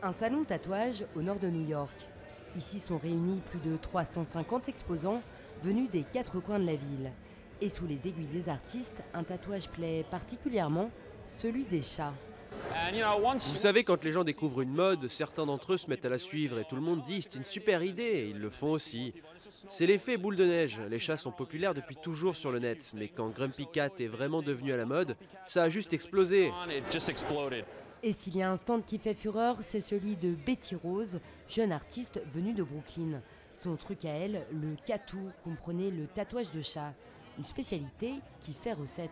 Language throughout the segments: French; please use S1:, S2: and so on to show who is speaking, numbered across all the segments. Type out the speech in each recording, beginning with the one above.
S1: Un salon de tatouage au nord de New York. Ici sont réunis plus de 350 exposants venus des quatre coins de la ville. Et sous les aiguilles des artistes, un tatouage plaît particulièrement, celui des chats.
S2: Vous savez, quand les gens découvrent une mode, certains d'entre eux se mettent à la suivre et tout le monde dit c'est une super idée, et ils le font aussi. C'est l'effet boule de neige, les chats sont populaires depuis toujours sur le net, mais quand Grumpy Cat est vraiment devenu à la mode, ça a juste explosé.
S1: Et s'il y a un stand qui fait fureur, c'est celui de Betty Rose, jeune artiste venue de Brooklyn. Son truc à elle, le catou, comprenez le tatouage de chat, une spécialité qui fait recette.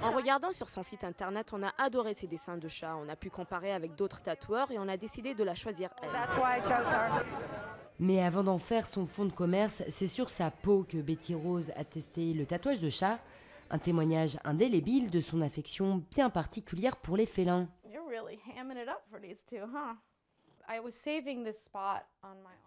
S3: En regardant sur son site internet, on a adoré ses dessins de chats. On a pu comparer avec d'autres tatoueurs et on a décidé de la choisir elle.
S1: Mais avant d'en faire son fonds de commerce, c'est sur sa peau que Betty Rose a testé le tatouage de chat. Un témoignage indélébile de son affection bien particulière pour les félins.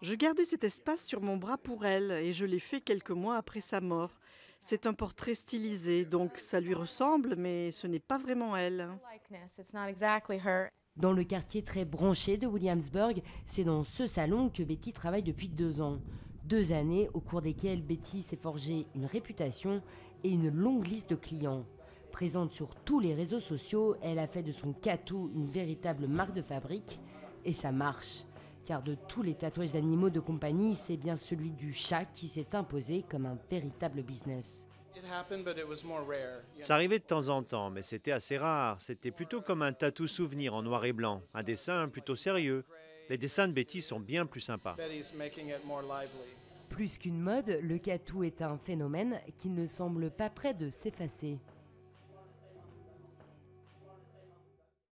S4: Je gardais cet espace sur mon bras pour elle et je l'ai fait quelques mois après sa mort. C'est un portrait stylisé, donc ça lui ressemble, mais ce n'est pas vraiment elle.
S1: Dans le quartier très branché de Williamsburg, c'est dans ce salon que Betty travaille depuis 2 ans. 2 années au cours desquelles Betty s'est forgée une réputation et une longue liste de clients. Présente sur tous les réseaux sociaux, elle a fait de son catou une véritable marque de fabrique. Et ça marche, car de tous les tatouages d'animaux de compagnie, c'est bien celui du chat qui s'est imposé comme un véritable business.
S5: Ça arrivait de temps en temps, mais c'était assez rare. C'était plutôt comme un tatou souvenir en noir et blanc, un dessin plutôt sérieux. Les dessins de Betty sont bien plus sympas.
S1: Plus qu'une mode, le catou est un phénomène qui ne semble pas près de s'effacer.